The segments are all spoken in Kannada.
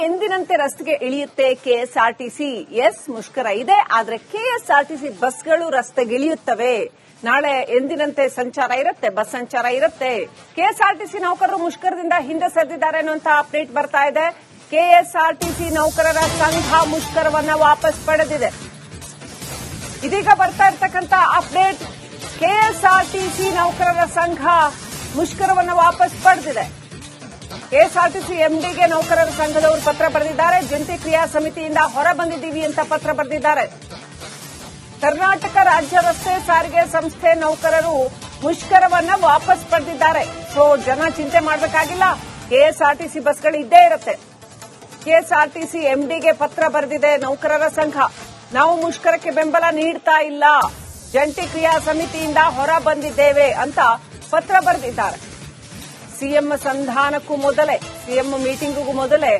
ಎಂದಿನಂತೆ ರಸ್ತೆಗೆ ಇಳಿಯುತ್ತೆ ಕೆಎಸ್ಆರ್ಟಿಸಿ. ಎಸ್, ಮುಷ್ಕರ ಇದೆ, ಆದ್ರೆ ಕೆಎಸ್ಆರ್ಟಿಸಿ ಬಸ್ಗಳು ರಸ್ತೆಗಿಳಿಯುತ್ತವೆ. ನಾಳೆ ಎಂದಿನಂತೆ ಸಂಚಾರ ಇರುತ್ತೆ, ಬಸ್ ಸಂಚಾರ ಇರುತ್ತೆ. ಕೆಎಸ್ಆರ್ಟಿಸಿ ನೌಕರರು ಮುಷ್ಕರದಿಂದ ಹಿಂದೆ ಸರಿದಿದ್ದಾರೆ ಅನ್ನುವಂತಹ ಅಪ್ಡೇಟ್ ಬರ್ತಾ ಇದೆ. ಕೆಎಸ್ಆರ್ಟಿಸಿ ನೌಕರರ ಸಂಘ ಮುಷ್ಕರವನ್ನ ವಾಪಸ್ ಪಡೆದಿದೆ. ಇದೀಗ ಬರ್ತಾ ಇರ್ತಕ್ಕಂಥ ಅಪ್ಡೇಟ್, ಕೆಎಸ್ಆರ್ಟಿಸಿ ನೌಕರರ ಸಂಘ ಮುಷ್ಕರವನ್ನ ವಾಪಸ್ ಪಡೆದಿದೆ. ಕೆಎಸ್ಆರ್ಟಿಸಿ ಎಂಡಿಗೆ ನೌಕರರ ಸಂಘದವರು ಪತ್ರ ಬರೆದಿದ್ದಾರೆ. ಜಂಟಿ ಕ್ರಿಯಾ ಸಮಿತಿಯಿಂದ ಹೊರ ಬಂದಿದ್ದೀವಿ ಅಂತ ಪತ್ರ ಬರೆದಿದ್ದಾರೆ. ಕರ್ನಾಟಕ ರಾಜ್ಯ ರಸ್ತೆ ಸಾರಿಗೆ ಸಂಸ್ಥೆ ನೌಕರರು ಮುಷ್ಕರವನ್ನ ವಾಪಸ್ ಪಡೆದಿದ್ದಾರೆ. ಸೊ ಜನ ಚಿಂತೆ ಮಾಡಬೇಕಾಗಿಲ್ಲ, ಕೆಎಸ್ಆರ್ಟಿಸಿ ಬಸ್ಗಳು ಇದ್ದೇ ಇರುತ್ತೆ. ಕೆಎಸ್ಆರ್ಟಿಸಿ ಎಂಡಿಗೆ ಪತ್ರ ಬರೆದಿದೆ ನೌಕರರ ಸಂಘ. ನಾವು ಮುಷ್ಕರಕ್ಕೆ ಬೆಂಬಲ ನೀಡ್ತಾ ಇಲ್ಲ, ಜಂಟಿ ಕ್ರಿಯಾ ಸಮಿತಿಯಿಂದ ಹೊರ ಬಂದಿದ್ದೇವೆ ಅಂತ ಪತ್ರ ಬರೆದಿದ್ದಾರೆ. ಸಿಎಂ ಸಂಧಾನಕ್ಕೂ ಮೊದಲೇ, ಸಿಎಂ ಮೀಟಿಂಗ್ಗೂ ಮೊದಲೇ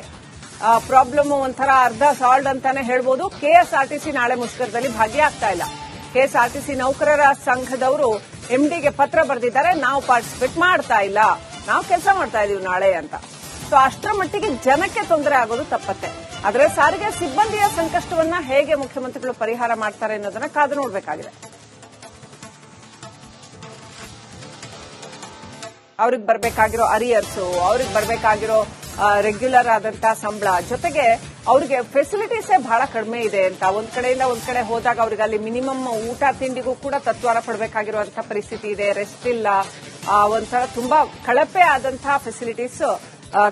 ಪ್ರಾಬ್ಲಮ್ ಒಂಥರ ಅರ್ಧ ಸಾಲ್ಡ್ ಅಂತಾನೆ ಹೇಳ್ಬೋದು. ಕೆಎಸ್ಆರ್ಟಿಸಿ ನಾಳೆ ಮುಷ್ಕರದಲ್ಲಿ ಭಾಗಿಯಾಗ್ತಾ ಇಲ್ಲ. ಕೆಎಸ್ಆರ್ಟಿಸಿ ನೌಕರರ ಸಂಘದವರು ಎಂಡಿಗೆ ಪತ್ರ ಬರೆದಿದ್ದಾರೆ, ನಾವು ಪಾರ್ಟಿಸಿಪೇಟ್ ಮಾಡ್ತಾ ಇಲ್ಲ, ನಾವು ಕೆಲಸ ಮಾಡ್ತಾ ಇದೀವಿ ನಾಳೆ ಅಂತ. ಸೊ ಅಷ್ಟರ ಮಟ್ಟಿಗೆ ಜನಕ್ಕೆ ತೊಂದರೆ ಆಗೋದು ತಪ್ಪತ್ತೆ. ಆದರೆ ಸಾರಿಗೆ ಸಿಬ್ಬಂದಿಯ ಸಂಕಷ್ಟವನ್ನ ಹೇಗೆ ಮುಖ್ಯಮಂತ್ರಿಗಳು ಪರಿಹಾರ ಮಾಡ್ತಾರೆ ಅನ್ನೋದನ್ನ ಕಾದು ನೋಡಬೇಕಾಗಿದೆ. ಅವ್ರಿಗೆ ಬರಬೇಕಾಗಿರೋ ಅರಿಯರ್ಸು, ಅವ್ರಿಗೆ ಬರಬೇಕಾಗಿರೋ ರೆಗ್ಯುಲರ್ ಆದಂತಹ ಸಂಬಳ, ಜೊತೆಗೆ ಅವ್ರಿಗೆ ಫೆಸಿಲಿಟೀಸೇ ಬಹಳ ಕಡಿಮೆ ಇದೆ ಅಂತ. ಒಂದ್ ಕಡೆಯಿಂದ ಒಂದ್ ಕಡೆ ಹೋದಾಗ ಅವ್ರಿಗೆ ಅಲ್ಲಿ ಮಿನಿಮಮ್ ಊಟ ತಿಂಡಿಗೂ ಕೂಡ ತತ್ವಾರ ಪಡಬೇಕಾಗಿರುವಂತಹ ಪರಿಸ್ಥಿತಿ ಇದೆ. ರೆಸ್ಟ್ ಇಲ್ಲ, ಒಂಥರ ತುಂಬಾ ಕಳಪೆ ಆದಂತಹ ಫೆಸಿಲಿಟೀಸ್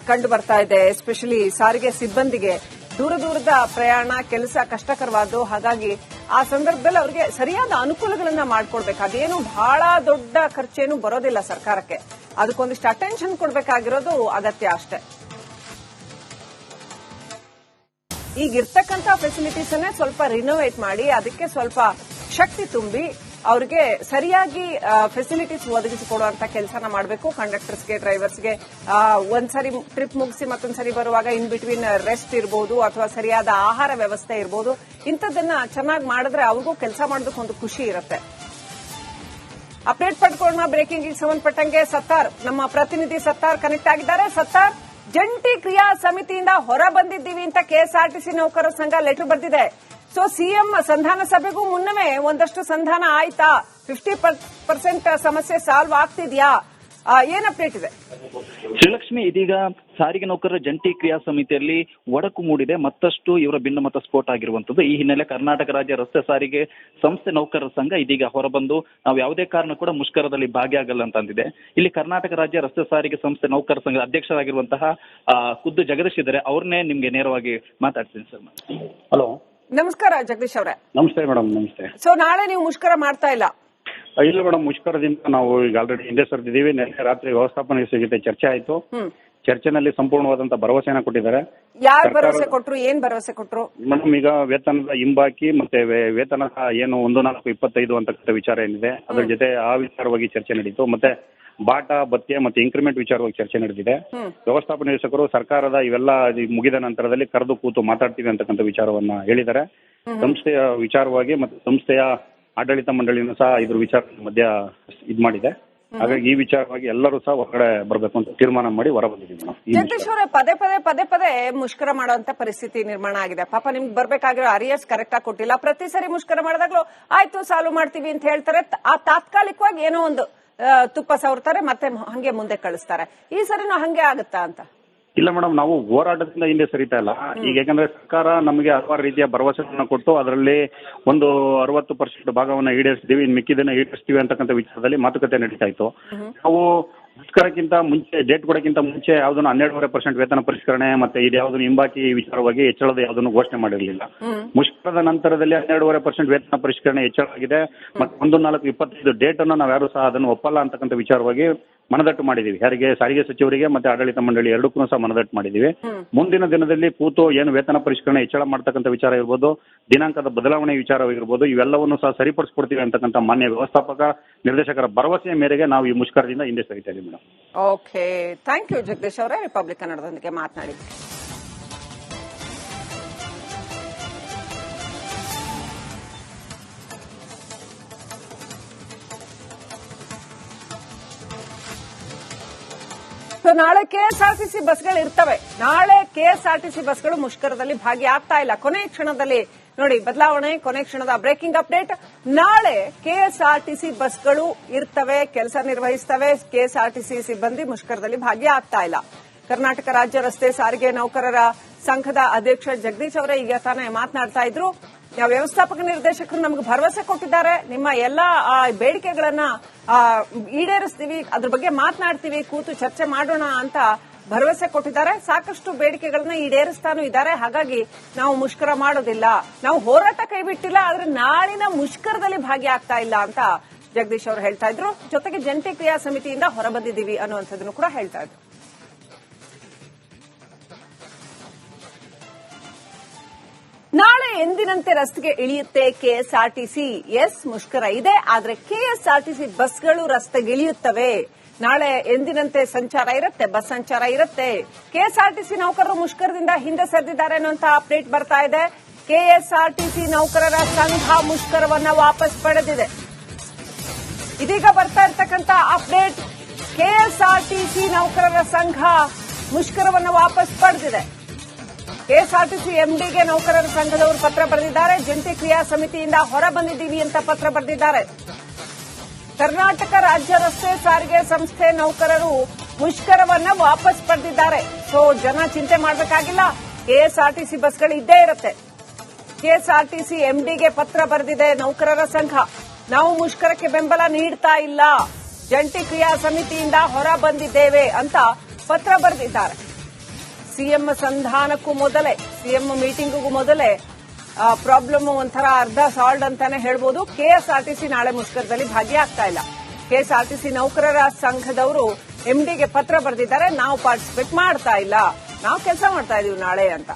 ಕಂಡು ಬರ್ತಾ ಇದೆ. ಎಸ್ಪೆಷಲಿ ಸಾರಿಗೆ ಸಿಬ್ಬಂದಿಗೆ ದೂರದ ಪ್ರಯಾಣ, ಕೆಲಸ ಕಷ್ಟಕರವಾದ್ದು. ಹಾಗಾಗಿ ಆ ಸಂದರ್ಭದಲ್ಲಿ ಅವರಿಗೆ ಸರಿಯಾದ ಅನುಕೂಲಗಳನ್ನ ಮಾಡಿಕೊಡ್ಬೇಕು. ಅದೇನು ಬಹಳ ದೊಡ್ಡ ಖರ್ಚೇನು ಬರೋದಿಲ್ಲ ಸರ್ಕಾರಕ್ಕೆ, ಅದಕ್ಕೊಂದಿಷ್ಟು ಅಟೆನ್ಷನ್ ಕೊಡಬೇಕಾಗಿರೋದು ಅಗತ್ಯ ಅಷ್ಟೇ. ಈಗಿರ್ತಕ್ಕಂಥ ಫೆಸಿಲಿಟೀಸ್ ಅನ್ನೇ ಸ್ವಲ್ಪ ರಿನೋವೇಟ್ ಮಾಡಿ, ಅದಕ್ಕೆ ಸ್ವಲ್ಪ ಶಕ್ತಿ ತುಂಬಿ ಅವರಿಗೆ ಸರಿಯಾಗಿ ಫೆಸಿಲಿಟೀಸ್ ಒದಗಿಸಿಕೊಡುವಂತ ಕೆಲಸನ ಮಾಡಬೇಕು. ಕಂಡಕ್ಟರ್ಸ್ಗೆ, ಡ್ರೈವರ್ಸ್ಗೆ ಒಂದ್ಸರಿ ಟ್ರಿಪ್ ಮುಗಿಸಿ ಮತ್ತೊಂದ್ಸರಿ ಬರುವಾಗ ಇನ್ ಬಿಟ್ವೀನ್ ರೆಸ್ಟ್ ಇರಬಹುದು, ಅಥವಾ ಸರಿಯಾದ ಆಹಾರ ವ್ಯವಸ್ಥೆ ಇರಬಹುದು. ಇಂಥದ್ದನ್ನ ಚೆನ್ನಾಗಿ ಮಾಡಿದ್ರೆ ಅವ್ರಿಗೂ ಕೆಲಸ ಮಾಡೋದಕ್ಕೆ ಒಂದು ಖುಷಿ ಇರುತ್ತೆ. ಅಪ್ಡೇಟ್ ಪಡ್ಕೊಳ್ಳೋಣ. ಬ್ರೇಕಿಂಗ್ ಸಂಬಂಧಪಟ್ಟಂಗೆ ಸತ್ತಾರ್, ನಮ್ಮ ಪ್ರತಿನಿಧಿ ಸತ್ತಾರ್ ಕನೆಕ್ಟ್ ಆಗಿದ್ದಾರೆ. ಸತ್ತಾರ್, ಜಂಟಿ ಕ್ರಿಯಾ ಸಮಿತಿಯಿಂದ ಹೊರ ಬಂದಿದ್ದೀವಿ ಅಂತ ಕೆಎಸ್ಆರ್ಟಿಸಿ ನೌಕರರ ಸಂಘ ಲೆಟರ್ ಬರೆದಿದೆ. ಸೊ ಸಿಎಂ ಸಂಧಾನ ಸಭೆಗೂ ಮುನ್ನವೇ ಒಂದಷ್ಟು ಸಂಧಾನ ಆಯ್ತಾ? 50% ಸಮಸ್ಯೆ ಸಾಲ್ವ್ ಆಗ್ತಿದ್ಯಾ? ಏನ್ ಅಪ್ಡೇಟ್ ಇದೆ? ಶ್ರೀಲಕ್ಷ್ಮಿ, ಇದೀಗ ಸಾರಿಗೆ ನೌಕರರ ಜಂಟಿ ಕ್ರಿಯಾ ಸಮಿತಿಯಲ್ಲಿ ಒಡಕು ಮೂಡಿದೆ. ಮತ್ತಷ್ಟು ಇವರ ಭಿನ್ನಮತ ಸ್ಫೋಟ ಆಗಿರುವಂತದ್ದು. ಈ ಹಿನ್ನೆಲೆ ಕರ್ನಾಟಕ ರಾಜ್ಯ ರಸ್ತೆ ಸಾರಿಗೆ ಸಂಸ್ಥೆ ನೌಕರರ ಸಂಘ ಇದೀಗ ಹೊರಬಂದು ನಾವು ಯಾವುದೇ ಕಾರಣ ಕೂಡ ಮುಷ್ಕರದಲ್ಲಿ ಭಾಗಿಯಾಗಲ್ಲ ಅಂತ ಅಂದಿದೆ. ಇಲ್ಲಿ ಕರ್ನಾಟಕ ರಾಜ್ಯ ರಸ್ತೆ ಸಾರಿಗೆ ಸಂಸ್ಥೆ ನೌಕರರ ಸಂಘದ ಅಧ್ಯಕ್ಷರಾಗಿರುವಂತಹ ಖುದ್ದು ಜಗದೀಶ್ ಇದ್ದಾರೆ. ಅವ್ರನ್ನೇ ನಿಮ್ಗೆ ನೇರವಾಗಿ ಮಾತಾಡ್ತೀನಿ ಸರ್. ಹಲೋ, ನಮಸ್ಕಾರ ಜಗದೀಶ್ ಅವರೇ. ನಮಸ್ತೆ ಮೇಡಮ್. ನಮಸ್ತೆ. ಸೊ ನಾಳೆ ನೀವು ಮುಷ್ಕರ ಮಾಡ್ತಾ ಇಲ್ಲ? ಇಲ್ಲ ಮೇಡಮ್, ಮುಷ್ಕರದಿಂದ ನಾವು ಈಗ ಆಲ್ರೆಡಿ ಹಿಂದೆ ಸರಿದಿದ್ದೀವಿ. ನಿನ್ನೆ ರಾತ್ರಿ ವ್ಯವಸ್ಥಾಪನೆ ಜೊತೆ ಚರ್ಚೆ ಆಯ್ತು. ಚರ್ಚೆನಲ್ಲಿ ಸಂಪೂರ್ಣವಾದಂತಹ ಭರವಸೆನ ಕೊಟ್ಟಿದ್ದಾರೆ. ಯಾರು ಭರವಸೆ ಕೊಟ್ರು? ಏನ್ ಭರವಸೆ ಕೊಟ್ರು ಮೇಡಮ್? ಈಗ ವೇತನದ ಹಿಂಬಾಕಿ ಮತ್ತೆ ವೇತನ ಏನು 1425 ಅಂತಕ್ಕಂಥ ವಿಚಾರ ಏನಿದೆ, ಅದ್ರ ಜೊತೆ ಆ ವಿಚಾರವಾಗಿ ಚರ್ಚೆ ನಡೀತು. ಮತ್ತೆ ಬಾಟ, ಭತ್ಯೆ ಮತ್ತೆ ಇನ್ಕ್ರಿಮೆಂಟ್ ವಿಚಾರವಾಗಿ ಚರ್ಚೆ ನಡೆದಿದೆ. ವ್ಯವಸ್ಥಾಪನಾ ನಿರ್ದೇಶಕರು ಸರ್ಕಾರದ ಇವೆಲ್ಲ ಮುಗಿದ ನಂತರದಲ್ಲಿ ಕರೆದು ಕೂತು ಮಾತಾಡ್ತೀವಿ ಅಂತಕ್ಕಂಥ ವಿಚಾರವನ್ನ ಹೇಳಿದ್ದಾರೆ. ಸಂಸ್ಥೆಯ ವಿಚಾರವಾಗಿ ಮತ್ತೆ ಸಂಸ್ಥೆಯ ಆಡಳಿತ ಮಂಡಳಿನೂ ಸಹ ಇದ್ರ ವಿಚಾರ ಮಧ್ಯ ಮಾಡಿದೆ. ಹಾಗಾಗಿ ಈ ವಿಚಾರವಾಗಿ ಎಲ್ಲರೂ ಸಹ ಹೊರಗಡೆ ಬರಬೇಕು ಅಂತ ತೀರ್ಮಾನ ಮಾಡಿ ಹೊರ ಬಂದಿದ್ದೀವಿ. ಜಗದೀಶ್ ಅವರೇ, ಪದೇ ಪದೇ ಮುಷ್ಕರ ಮಾಡುವಂತ ಪರಿಸ್ಥಿತಿ ನಿರ್ಮಾಣ ಆಗಿದೆ. ಪಾಪ ನಿಮ್ಗೆ ಬರ್ಬೇಕಾಗಿರೋ ಅರಿಯರ್ಸ್ ಕರೆಕ್ಟ್ ಆಗಿ ಕೊಟ್ಟಿಲ್ಲ. ಪ್ರತಿ ಸರಿ ಮುಷ್ಕರ ಮಾಡಿದಾಗ್ಲೂ ಆಯ್ತು ಸಾಲ್ವ್ ಮಾಡ್ತೀವಿ ಅಂತ ಹೇಳ್ತಾರೆ. ಆ ತಾತ್ಕಾಲಿಕವಾಗಿ ಏನೋ ಒಂದು ತುಪ್ಪ ಸವರ್ತಾರೆ, ಮತ್ತೆ ಹಂಗೆ ಮುಂದೆ ಕಳಿಸ್ತಾರೆ. ಈ ಸರಿನೂ ಹಂಗೆ ಆಗುತ್ತಾ ಅಂತ? ಇಲ್ಲ ಮೇಡಮ್, ನಾವು ಹೋರಾಟದಿಂದ ಹಿಂದೆ ಸರಿತಾ ಇಲ್ಲ. ಈಗ ಯಾಕಂದ್ರೆ ಸರ್ಕಾರ ನಮಗೆ ಹಲವಾರು ರೀತಿಯ ಭರವಸೆಗಳನ್ನ ಕೊಟ್ಟು ಅದರಲ್ಲಿ ಒಂದು 60% ಭಾಗವನ್ನ ಈಡೇರಿಸ್ತೀವಿ, ಇನ್ನು ಮಿಕ್ಕಿದನ್ನ ಈಡೇರಿಸ್ತೀವಿ ಅಂತಕ್ಕಂಥ ವಿಚಾರದಲ್ಲಿ ಮಾತುಕತೆ ನಡೀತಾ ಇತ್ತು. ನಾವು ಮುಷ್ಕರಕ್ಕಿಂತ ಮುಂಚೆ, ಡೇಟ್ ಕೊಡಕ್ಕಿಂತ ಮುಂಚೆ ಯಾವ್ದನ್ನು 12.5% ವೇತನ ಪರಿಷ್ಕರಣೆ ಮತ್ತೆ ಇದು ಯಾವ್ದನ್ನು ಹಿಂಬಾಕಿ ವಿಚಾರವಾಗಿ ಹೆಚ್ಚಳದ ಯಾವ್ದನ್ನು ಘೋಷಣೆ ಮಾಡಿರಲಿಲ್ಲ. ಮುಷ್ಕರದ ನಂತರದಲ್ಲಿ 12.5% ವೇತನ ಪರಿಷ್ಕರಣೆ ಹೆಚ್ಚಳ ಆಗಿದೆ. ಮತ್ತೆ 1/4/25 ಡೇಟ್ ಅನ್ನು ನಾವು ಯಾರು ಸಹ ಅದನ್ನು ಒಪ್ಪಲ್ಲ ಅಂತಕ್ಕಂಥ ವಿಚಾರವಾಗಿ ಮನದಟ್ಟು ಮಾಡಿದೀವಿ. ಯಾರಿಗೆ? ಸಾರಿಗೆ ಸಚಿವರಿಗೆ ಮತ್ತೆ ಆಡಳಿತ ಮಂಡಳಿ ಎರಡಕ್ಕೂ ಸಹ ಮನದಟ್ಟು ಮಾಡಿದೀವಿ. ಮುಂದಿನ ದಿನದಲ್ಲಿ ಕೂತು ಏನು ವೇತನ ಪರಿಷ್ಕರಣೆ ಹೆಚ್ಚಳ ಮಾಡ್ತಕ್ಕಂಥ ವಿಚಾರ ಇರ್ಬೋದು, ದಿನಾಂಕದ ಬದಲಾವಣೆ ವಿಚಾರವಾಗಿರ್ಬೋದು, ಇವೆಲ್ಲವನ್ನು ಸಹ ಸರಿಪಡಿಸ್ಕೊಡ್ತೀವಿ ಅಂತಕ್ಕಂಥ ಮಾನ್ಯ ವ್ಯವಸ್ಥಾಪಕ ನಿರ್ದೇಶಕರ ಭರವಸೆಯ ಮೇರೆಗೆ ನಾವು ಈ ಮುಷ್ಕರದಿಂದ ಹಿಂದೆ ಸರಿತಾ ಇದ್ದೀವಿ madam. Okay, thank you Jagadish ಅವರೇ, ರಿಪಬ್ಲಿಕ್ ಕನ್ನಡದೊಂದಿಗೆ ಮಾತನಾಡಿದ್ರಿ. ಸೊ ನಾಳೆ ಕೆಎಸ್ಆರ್ಟಿಸಿ ಬಸ್ಗಳು ಇರ್ತವೆ. ನಾಳೆ ಕೆಎಸ್ಆರ್ಟಿಸಿ ಬಸ್ಗಳು ಮುಷ್ಕರದಲ್ಲಿ ಭಾಗಿಯಾಗ್ತಾ ಇಲ್ಲ. ಕೊನೆ ಕ್ಷಣದಲ್ಲಿ ನೋಡಿ ಬದಲಾವಣೆ, ಕೊನೆ ಕ್ಷಣದ ಬ್ರೇಕಿಂಗ್ ಅಪ್ಡೇಟ್. ನಾಳೆ ಕೆಎಸ್ಆರ್ಟಿಸಿ ಬಸ್ಗಳು ಇರ್ತವೆ, ಕೆಲಸ ನಿರ್ವಹಿಸ್ತವೆ. ಕೆಎಸ್ಆರ್ಟಿಸಿ ಸಿಬ್ಬಂದಿ ಮುಷ್ಕರದಲ್ಲಿ ಭಾಗಿಯಾಗ್ತಾ ಇಲ್ಲ. ಕರ್ನಾಟಕ ರಾಜ್ಯ ರಸ್ತೆ ಸಾರಿಗೆ ನೌಕರರ ಸಂಘದ ಅಧ್ಯಕ್ಷ ಜಗದೀಶ್ ಅವರೇ ಈಗ ತಾನೇ ಮಾತನಾಡ್ತಾ ಇದ್ರು. ವ್ಯವಸ್ಥಾಪಕ ನಿರ್ದೇಶಕರು ನಮಗೆ ಭರವಸೆ ಕೊಟ್ಟಿದ್ದಾರೆ, ನಿಮ್ಮ ಎಲ್ಲಾ ಬೇಡಿಕೆಗಳನ್ನ ಈಡೇರಿಸ್ತೀವಿ, ಅದ್ರ ಬಗ್ಗೆ ಮಾತನಾಡ್ತೀವಿ, ಕೂತು ಚರ್ಚೆ ಮಾಡೋಣ ಅಂತ ಭರವಸೆ ಕೊಟ್ಟಿದ್ದಾರೆ. ಸಾಕಷ್ಟು ಬೇಡಿಕೆಗಳನ್ನ ಈಡೇರಿಸ್ತಾನೂ ಇದ್ದಾರೆ. ಹಾಗಾಗಿ ನಾವು ಮುಷ್ಕರ ಮಾಡೋದಿಲ್ಲ, ನಾವು ಹೋರಾಟ ಕೈಬಿಟ್ಟಿಲ್ಲ, ಆದ್ರೆ ನಾಳಿನ ಮುಷ್ಕರದಲ್ಲಿ ಭಾಗಿಯಾಗ್ತಾ ಇಲ್ಲ ಅಂತ ಜಗದೀಶ್ ಅವರು ಹೇಳ್ತಾ ಇದ್ರು. ಜೊತೆಗೆ ಜಂಟಿ ಕ್ರಿಯಾ ಸಮಿತಿಯಿಂದ ಹೊರಬಂದಿದ್ದೀವಿ ಅನ್ನುವಂಥದ್ದನ್ನು ಕೂಡ ಹೇಳ್ತಾ ಇದ್ರು. ನಾಳೆ ಎಂದಿನಂತೆ ರಸ್ತೆಗೆ ಇಳಿಯುತ್ತೆ ಕೆಎಸ್ಆರ್ಟಿಸಿ. ಎಸ್, ಮುಷ್ಕರ ಇದೆ, ಆದ್ರೆ ಕೆಎಸ್ಆರ್ಟಿಸಿ ಬಸ್ಗಳು ರಸ್ತೆಗಿಳಿಯುತ್ತವೆ. ನಾಳೆ ಎಂದಿನಂತೆ ಸಂಚಾರ ಇರುತ್ತೆ, ಬಸ್ ಸಂಚಾರ ಇರುತ್ತೆ. ಕೆಎಸ್ಆರ್ಟಿಸಿ ನೌಕರರು ಮುಷ್ಕರದಿಂದ ಹಿಂದೆ ಸರಿದಿದ್ದಾರೆ ಅನ್ನುವಂತ ಅಪ್ಡೇಟ್ ಬರ್ತಾ ಇದೆ. ಕೆಎಸ್ಆರ್ಟಿಸಿ ನೌಕರರ ಸಂಘ ಮುಷ್ಕರವನ್ನ ವಾಪಸ್ ಪಡೆದಿದೆ. ಇದೀಗ ಬರ್ತಾ ಇರತಕ್ಕಂತ ಅಪ್ಡೇಟ್, ಕೆಎಸ್ಆರ್ಟಿಸಿ ನೌಕರರ ಸಂಘ ಮುಷ್ಕರವನ್ನ ವಾಪಸ್ ಪಡೆದಿದೆ. ಕೆಎಸ್ಆರ್ಟಿಸಿ ಎಂಡಿಗೆ ನೌಕರರ ಸಂಘದವರು ಪತ್ರ ಬರೆದಿದ್ದಾರೆ. ಜಂಟಿ ಕ್ರಿಯಾ ಸಮಿತಿಯಿಂದ ಹೊರ ಬಂದಿದ್ದೀವಿ ಅಂತ ಪತ್ರ ಬರೆದಿದ್ದಾರೆ. ಕರ್ನಾಟಕ ರಾಜ್ಯ ರಸ್ತೆ ಸಾರಿಗೆ ಸಂಸ್ಥೆ ನೌಕರರು ಮುಷ್ಕರವನ್ನ ವಾಪಸ್ ಪಡೆದಿದ್ದಾರೆ. ಸೊ ಜನ ಚಿಂತೆ ಮಾಡಬೇಕಾಗಿಲ್ಲ, ಕೆಎಸ್ಆರ್ಟಿಸಿ ಬಸ್ಗಳು ಇದ್ದೇ ಇರುತ್ತೆ. ಕೆಎಸ್ಆರ್ಟಿಸಿ ಎಂಡಿಗೆ ಪತ್ರ ಬರೆದಿದೆ ನೌಕರರ ಸಂಘ. ನಾವು ಮುಷ್ಕರಕ್ಕೆ ಬೆಂಬಲ ನೀಡ್ತಾ ಇಲ್ಲ, ಜಂಟಿ ಕ್ರಿಯಾ ಸಮಿತಿಯಿಂದ ಹೊರ ಬಂದಿದ್ದೇವೆ ಅಂತ ಪತ್ರ ಬರೆದಿದ್ದಾರೆ. ಸಿಎಂ ಸಂಧಾನಕ್ಕೂ ಮೊದಲೇ, ಸಿಎಂ ಮೀಟಿಂಗ್ಗೂ ಮೊದಲೇ ಪ್ರಾಬ್ಲಮ್ ಒಂಥರ ಅರ್ಧ ಸಾಲ್ಡ್ ಅಂತಾನೆ ಹೇಳ್ಬೋದು. ಕೆಎಸ್ಆರ್ಟಿಸಿ ನಾಳೆ ಮುಷ್ಕರದಲ್ಲಿ ಭಾಗಿಯಾಗ್ತಾ ಇಲ್ಲ. ಕೆಎಸ್ಆರ್ಟಿಸಿ ನೌಕರರ ಸಂಘದವರು ಎಂಡಿಗೆ ಪತ್ರ ಬರೆದಿದ್ದಾರೆ, ನಾವು ಪಾರ್ಟಿಸಿಪೇಟ್ ಮಾಡ್ತಾ ಇಲ್ಲ, ನಾವು ಕೆಲಸ ಮಾಡ್ತಾ ಇದೀವಿ ನಾಳೆ ಅಂತ.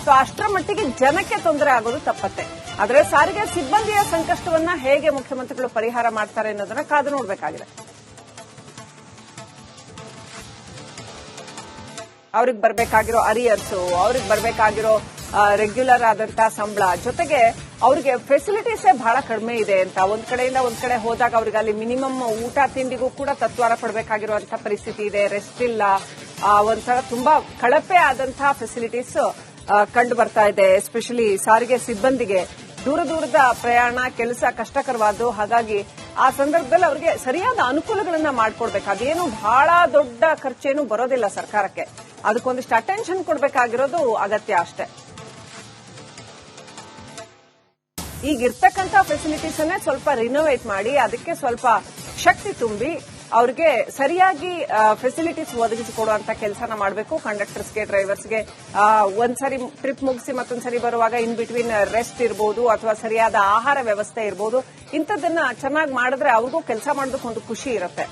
ಸೊ ಅಷ್ಟರ ಮಟ್ಟಿಗೆ ಜನಕ್ಕೆ ತೊಂದರೆ ಆಗೋದು ತಪ್ಪತ್ತೆ. ಆದರೆ ಸಾರಿಗೆ ಸಿಬ್ಬಂದಿಯ ಸಂಕಷ್ಟವನ್ನ ಹೇಗೆ ಮುಖ್ಯಮಂತ್ರಿಗಳು ಪರಿಹಾರ ಮಾಡ್ತಾರೆ ಅನ್ನೋದನ್ನ ಕಾದು ನೋಡಬೇಕಾಗಿದೆ. ಅವ್ರಿಗೆ ಬರಬೇಕಾಗಿರೋ ಅರಿಯರ್ಸು, ಅವ್ರಿಗೆ ಬರಬೇಕಾಗಿರೋ ರೆಗ್ಯುಲರ್ ಆದಂತಹ ಸಂಬಳ, ಜೊತೆಗೆ ಅವ್ರಿಗೆ ಫೆಸಿಲಿಟೀಸೇ ಬಹಳ ಕಡಿಮೆ ಇದೆ ಅಂತ. ಒಂದ್ ಕಡೆಯಿಂದ ಒಂದ್ ಕಡೆ ಹೋದಾಗ ಅವ್ರಿಗೆ ಅಲ್ಲಿ ಮಿನಿಮಮ್ ಊಟ ತಿಂಡಿಗೂ ಕೂಡ ತತ್ವಾರ ಪಡಬೇಕಾಗಿರುವಂತಹ ಪರಿಸ್ಥಿತಿ ಇದೆ. ರೆಸ್ಟ್ ಇಲ್ಲ, ಒಂಥರ ತುಂಬಾ ಕಳಪೆ ಆದಂತಹ ಫೆಸಿಲಿಟೀಸ್ ಕಂಡು ಬರ್ತಾ ಇದೆ. ಎಸ್ಪೆಷಲಿ ಸಾರಿಗೆ ಸಿಬ್ಬಂದಿಗೆ ದೂರದ ಪ್ರಯಾಣ, ಕೆಲಸ ಕಷ್ಟಕರವಾದ್ದು. ಹಾಗಾಗಿ ಆ ಸಂದರ್ಭದಲ್ಲಿ ಅವರಿಗೆ ಸರಿಯಾದ ಅನುಕೂಲಗಳನ್ನ ಮಾಡಿಕೊಡ್ಬೇಕು. ಅದೇನು ಬಹಳ ದೊಡ್ಡ ಖರ್ಚೇನು ಬರೋದಿಲ್ಲ ಸರ್ಕಾರಕ್ಕೆ, ಅದಕ್ಕೊಂದಿಷ್ಟು ಅಟೆನ್ಷನ್ ಕೊಡಬೇಕಾಗಿರೋದು ಅಗತ್ಯ ಅಷ್ಟೇ. ಈಗಿರ್ತಕ್ಕಂಥ ಫೆಸಿಲಿಟೀಸ್ ಅನ್ನೇ ಸ್ವಲ್ಪ ರಿನೋವೇಟ್ ಮಾಡಿ, ಅದಕ್ಕೆ ಸ್ವಲ್ಪ ಶಕ್ತಿ ತುಂಬಿ ಅವ್ರಿಗೆ ಸರಿಯಾಗಿ ಫೆಸಿಲಿಟೀಸ್ ಒದಗಿಸಿಕೊಡುವಂತ ಕೆಲಸನ ಮಾಡಬೇಕು. ಕಂಡಕ್ಟರ್ಸ್ಗೆ, ಡ್ರೈವರ್ಸ್ಗೆ ಒಂದ್ಸರಿ ಟ್ರಿಪ್ ಮುಗಿಸಿ ಮತ್ತೊಂದ್ಸರಿ ಬರುವಾಗ ಇನ್ ಬಿಟ್ವೀನ್ ರೆಸ್ಟ್ ಇರಬಹುದು, ಅಥವಾ ಸರಿಯಾದ ಆಹಾರ ವ್ಯವಸ್ಥೆ ಇರಬಹುದು. ಇಂಥದ್ದನ್ನ ಚೆನ್ನಾಗಿ ಮಾಡಿದ್ರೆ ಅವ್ರಿಗೂ ಕೆಲಸ ಮಾಡೋದಕ್ಕೆ ಒಂದು ಖುಷಿ ಇರುತ್ತೆ.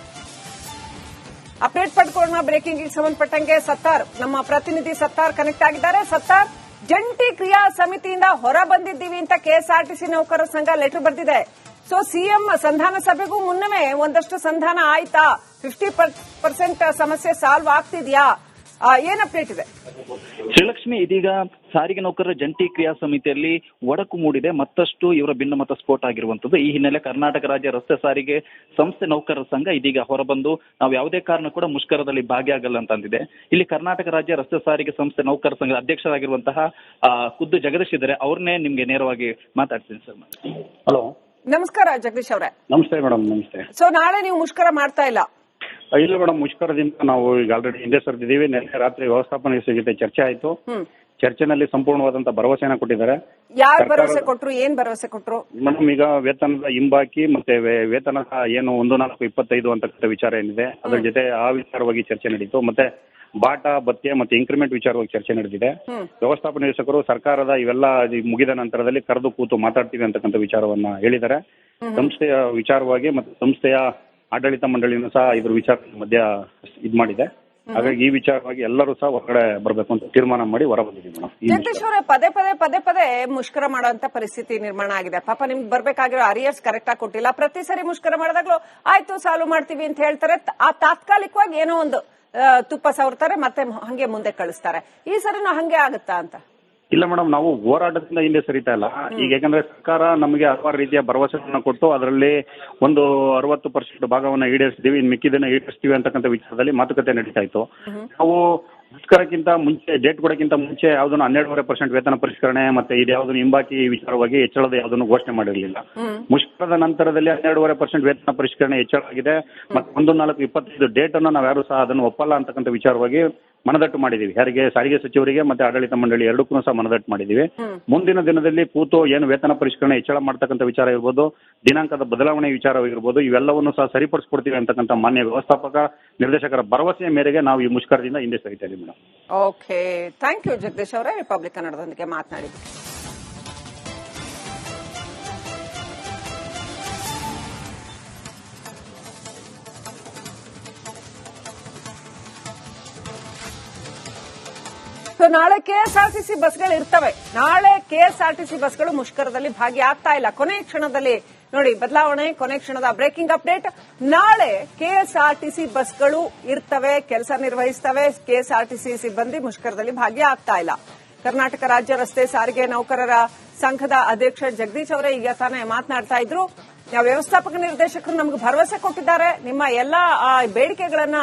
ಅಪ್ಡೇಟ್ ಪಡ್ಕೊಳ್ಳೋಣ. ಬ್ರೇಕಿಂಗ್ ಸಂಬಂಧಪಟ್ಟಂಗೆ ಸತ್ತಾರ್, ನಮ್ಮ ಪ್ರತಿನಿಧಿ ಸತ್ತಾರ್ ಕನೆಕ್ಟ್ ಆಗಿದ್ದಾರೆ. ಸತ್ತಾರ್, ಜಂಟಿ ಕ್ರಿಯಾ ಸಮಿತಿಯಿಂದ ಹೊರ ಬಂದಿದ್ದೀವಿ ಅಂತ ಕೆಎಸ್ಆರ್ಟಿಸಿ ನೌಕರರ ಸಂಘ ಲೆಟರ್ ಬರೆದಿದೆ. ಸೊ ಸಿಎಂ ಸಂಧಾನ ಸಭೆಗೂ ಮುನ್ನವೇ ಒಂದಷ್ಟು ಸಂಧಾನ ಆಯ್ತಾ? 50% ಸಮಸ್ಯೆ ಸಾಲ್ವ್ ಆಗ್ತಿದ್ಯಾ? ಏನ್ ಅಪ್ಡೇಟ್ ಇದೆ? ಶ್ರೀಲಕ್ಷ್ಮಿ, ಇದೀಗ ಸಾರಿಗೆ ನೌಕರರ ಜಂಟಿ ಕ್ರಿಯಾ ಸಮಿತಿಯಲ್ಲಿ ಒಡಕು ಮೂಡಿದೆ. ಮತ್ತಷ್ಟು ಇವರ ಭಿನ್ನಮತ ಸ್ಫೋಟ ಆಗಿರುವಂತದ್ದು. ಈ ಹಿನ್ನೆಲೆ ಕರ್ನಾಟಕ ರಾಜ್ಯ ರಸ್ತೆ ಸಾರಿಗೆ ಸಂಸ್ಥೆ ನೌಕರರ ಸಂಘ ಇದೀಗ ಹೊರಬಂದು ನಾವು ಯಾವುದೇ ಕಾರಣ ಕೂಡ ಮುಷ್ಕರದಲ್ಲಿ ಭಾಗಿಯಾಗಲ್ಲ ಅಂತ ಅಂದಿದೆ. ಇಲ್ಲಿ ಕರ್ನಾಟಕ ರಾಜ್ಯ ರಸ್ತೆ ಸಾರಿಗೆ ಸಂಸ್ಥೆ ನೌಕರರ ಸಂಘದ ಅಧ್ಯಕ್ಷರಾಗಿರುವಂತಹ ಖುದ್ದು ಜಗದೀಶ್ ಇದ್ದಾರೆ, ಅವ್ರನ್ನೇ ನಿಮ್ಗೆ ನೇರವಾಗಿ ಮಾತಾಡ್ತೀನಿ ಸರ್. ಹಲೋ, ನಮಸ್ಕಾರ ಜಗದೀಶ್ ಅವರೇ. ನಮಸ್ತೆ ಮೇಡಮ್. ನಮಸ್ತೆ. ಸೊ ನಾಳೆ ನೀವು ಮುಷ್ಕರ ಮಾಡ್ತಾ ಇಲ್ಲ? ಇಲ್ಲ ಮೇಡಮ್, ಮುಷ್ಕರದಿಂದ ನಾವು ಈಗ ಆಲ್ರೆಡಿ ಹಿಂದೆ ಸರಿದಿದ್ದೀವಿ. ನಿನ್ನೆ ರಾತ್ರಿ ವ್ಯವಸ್ಥಾಪನ ಜೊತೆ ಚರ್ಚೆ ಆಯಿತು. ಚರ್ಚೆನಲ್ಲಿ ಸಂಪೂರ್ಣವಾದಂತಹ ಭರವಸೆನ ಕೊಟ್ಟಿದ್ದಾರೆ. ಯಾರು ಭರವಸೆ ಕೊಟ್ರು? ಏನ್ ಭರವಸೆ ಕೊಟ್ರು ಮೇಡಮ್? ಈಗ ವೇತನದ ಹಿಂಬಾಕಿ ಮತ್ತೆ ವೇತನದ ಏನು 1425 ಅಂತಕ್ಕಂಥ ವಿಚಾರ ಏನಿದೆ, ಅದ್ರ ಜೊತೆ ಆ ವಿಚಾರವಾಗಿ ಚರ್ಚೆ ನಡೀತು. ಮತ್ತೆ ಬಾಟ, ಭತ್ಯೆ ಮತ್ತೆ ಇನ್ಕ್ರಿಮೆಂಟ್ ವಿಚಾರವಾಗಿ ಚರ್ಚೆ ನಡೆದಿದೆ. ವ್ಯವಸ್ಥಾಪನ ನಿರ್ದೇಶಕರು ಸರ್ಕಾರದ ಇವೆಲ್ಲ ಮುಗಿದ ನಂತರದಲ್ಲಿ ಕರೆದು ಕೂತು ಮಾತಾಡ್ತೀವಿ ಅಂತಕ್ಕಂಥ ವಿಚಾರವನ್ನ ಹೇಳಿದ್ದಾರೆ. ಸಂಸ್ಥೆಯ ವಿಚಾರವಾಗಿ ಮತ್ತೆ ಸಂಸ್ಥೆಯ ಆಡಳಿತ ಮಂಡಳಿನೂ ಸಹ ಇದ್ರ ವಿಚಾರ ಮಧ್ಯ ಇದ್ ಮಾಡಿದೆ. ಹಾಗಾಗಿ ಈ ವಿಚಾರವಾಗಿ ಎಲ್ಲರೂ ಸಹ ಹೊರಗಡೆ ಬರಬೇಕು ಅಂತ ತೀರ್ಮಾನ ಮಾಡಿ ಹೊರ ಬಂದಿದ್ದೀವಿ ಮೇಡಮ್. ಜಗದೀಶ್ ಅವರೇ, ಪದೇ ಪದೇ ಮುಷ್ಕರ ಮಾಡುವಂತ ಪರಿಸ್ಥಿತಿ ನಿರ್ಮಾಣ ಆಗಿದೆ. ಪಾಪ ನಿಮ್ಗೆ ಬರ್ಬೇಕಾಗಿರೋ ಅರಿಯರ್ಸ್ ಕರೆಕ್ಟ್ ಆಗಿ ಕೊಟ್ಟಿಲ್ಲ. ಪ್ರತಿ ಸರಿ ಮುಷ್ಕರ ಮಾಡಿದಾಗ್ಲೂ ಆಯ್ತು ಸಾಲ್ವ್ ಮಾಡ್ತೀವಿ ಅಂತ ಹೇಳ್ತಾರೆ. ಆ ತಾತ್ಕಾಲಿಕವಾಗಿ ಏನೋ ಒಂದು ತುಪ್ಪ ಸವರ್ತಾರೆ, ಮತ್ತೆ ಹಂಗೆ ಮುಂದೆ ಕಳಿಸ್ತಾರೆ. ಈ ಸರಿನೂ ಹಂಗೆ ಆಗುತ್ತಾ ಅಂತ? ಇಲ್ಲ ಮೇಡಮ್, ನಾವು ಹೋರಾಟದಿಂದ ಹಿಂದೆ ಸರಿತಾ ಇಲ್ಲ. ಈಗ ಯಾಕಂದ್ರೆ ಸರ್ಕಾರ ನಮಗೆ ಹಲವಾರು ರೀತಿಯ ಭರವಸೆಗಳನ್ನ ಕೊಟ್ಟು ಅದರಲ್ಲಿ ಒಂದು 60% ಭಾಗವನ್ನ ಈಡೇರಿಸಿದೀವಿ, ಇನ್ನು ಮಿಕ್ಕಿದನ್ನ ಈಡೇರಿಸ್ತೀವಿ ಅಂತಕ್ಕಂಥ ವಿಚಾರದಲ್ಲಿ ಮಾತುಕತೆ ನಡೀತಾ ಇತ್ತು. ನಾವು ಮುಷ್ಕರಕ್ಕಿಂತ ಮುಂಚೆ, ಡೇಟ್ ಕೊಡಕ್ಕಿಂತ ಮುಂಚೆ ಯಾವುದನ್ನು 12.5% ವೇತನ ಪರಿಷ್ಕರಣೆ ಮತ್ತೆ ಇದು ಯಾವುದನ್ನು ಹಿಂಬಾಕಿ ವಿಚಾರವಾಗಿ ಹೆಚ್ಚಳದ ಯಾವುದನ್ನು ಘೋಷಣೆ ಮಾಡಿರಲಿಲ್ಲ. ಮುಷ್ಕರದ ನಂತರದಲ್ಲಿ 12.5% ವೇತನ ಪರಿಷ್ಕರಣೆ ಹೆಚ್ಚಳ ಆಗಿದೆ. ಮತ್ತೆ 1/4/25 ಡೇಟ್ ಅನ್ನು ನಾವು ಯಾರು ಸಹ ಅದನ್ನು ಒಪ್ಪಲ್ಲ ಅಂತಕ್ಕಂಥ ವಿಚಾರವಾಗಿ ಮನದಟ್ಟು ಮಾಡಿದೀವಿ. ಯಾರಿಗೆ? ಸಾರಿಗೆ ಸಚಿವರಿಗೆ ಮತ್ತೆ ಆಡಳಿತ ಮಂಡಳಿ ಎರಡಕ್ಕೂ ಸಹ ಮನದಟ್ಟು ಮಾಡಿದೀವಿ. ಮುಂದಿನ ದಿನದಲ್ಲಿ ಕೂತು ಏನು ವೇತನ ಪರಿಷ್ಕರಣೆ ಹೆಚ್ಚಳ ಮಾಡ್ತಕ್ಕಂಥ ವಿಚಾರ ಇರ್ಬೋದು, ದಿನಾಂಕದ ಬದಲಾವಣೆ ವಿಚಾರವಿರ್ಬೋದು, ಇವೆಲ್ಲವನ್ನು ಸಹ ಸರಿಪಡಿಸ್ಕೊಡ್ತೀವಿ ಅಂತಕ್ಕಂಥ ಮಾನ್ಯ ವ್ಯವಸ್ಥಾಪಕ ನಿರ್ದೇಶಕರ ಭರವಸೆಯ ಮೇರೆಗೆ ನಾವು ಈ ಮುಷ್ಕರದಿಂದ ಹಿಂದೆ ಸರಿತಾ ಇದ್ದೀವಿ madam. Okay, thank you Jagadish ಅವರೇ, ರಿಪಬ್ಲಿಕ್ ಕನ್ನಡದೊಂದಿಗೆ ಮಾತನಾಡಿದ್ವಿ. ನಾಳೆ ಕೆಎಸ್ಆರ್ಟಿಸಿ ಬಸ್ಗಳು ಇರ್ತವೆ. ನಾಳೆ ಕೆಎಸ್ಆರ್ಟಿಸಿ ಬಸ್ಗಳು ಮುಷ್ಕರದಲ್ಲಿ ಭಾಗಿಯಾಗ್ತಾ ಇಲ್ಲ. ಕೊನೆ ಕ್ಷಣದಲ್ಲಿ ನೋಡಿ ಬದಲಾವಣೆ, ಕೊನೆ ಕ್ಷಣದ ಬ್ರೇಕಿಂಗ್ ಅಪ್ಡೇಟ್. ನಾಳೆ ಕೆಎಸ್ಆರ್ಟಿಸಿ ಬಸ್ಗಳು ಇರ್ತವೆ, ಕೆಲಸ ನಿರ್ವಹಿಸ್ತವೆ. ಕೆಎಸ್ಆರ್ಟಿಸಿ ಸಿಬ್ಬಂದಿ ಮುಷ್ಕರದಲ್ಲಿ ಭಾಗಿಯಾಗ್ತಾ ಇಲ್ಲ. ಕರ್ನಾಟಕ ರಾಜ್ಯ ರಸ್ತೆ ಸಾರಿಗೆ ನೌಕರರ ಸಂಘದ ಅಧ್ಯಕ್ಷ ಜಗದೀಶ್ ಅವರೇ ಈಗ ತಾನೇ ಮಾತನಾಡ್ತಾ ಇದ್ರು. ವ್ಯವಸ್ಥಾಪಕ ನಿರ್ದೇಶಕರು ನಮಗೆ ಭರವಸೆ ಕೊಟ್ಟಿದ್ದಾರೆ, ನಿಮ್ಮ ಎಲ್ಲಾ ಬೇಡಿಕೆಗಳನ್ನ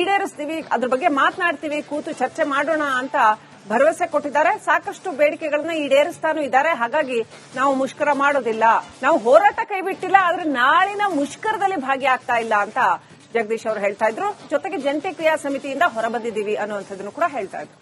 ಈಡೇರಿಸ್ತೀವಿ, ಅದ್ರ ಬಗ್ಗೆ ಮಾತನಾಡ್ತೀವಿ, ಕೂತು ಚರ್ಚೆ ಮಾಡೋಣ ಅಂತ ಭರವಸೆ ಕೊಟ್ಟಿದ್ದಾರೆ. ಸಾಕಷ್ಟು ಬೇಡಿಕೆಗಳನ್ನ ಈಡೇರಿಸ್ತಾನೂ ಇದ್ದಾರೆ. ಹಾಗಾಗಿ ನಾವು ಮುಷ್ಕರ ಮಾಡೋದಿಲ್ಲ, ನಾವು ಹೋರಾಟ ಕೈಬಿಟ್ಟಿಲ್ಲ, ಆದ್ರೆ ನಾಳಿನ ಮುಷ್ಕರದಲ್ಲಿ ಭಾಗಿಯಾಗ್ತಾ ಇಲ್ಲ ಅಂತ ಜಗದೀಶ್ ಅವರು ಹೇಳ್ತಾ ಇದ್ರು. ಜೊತೆಗೆ ಜಂಟಿ ಕ್ರಿಯಾ ಸಮಿತಿಯಿಂದ ಹೊರಬಂದಿದ್ದೀವಿ ಅನ್ನುವಂಥದ್ದನ್ನು ಕೂಡ ಹೇಳ್ತಾ ಇದ್ರು.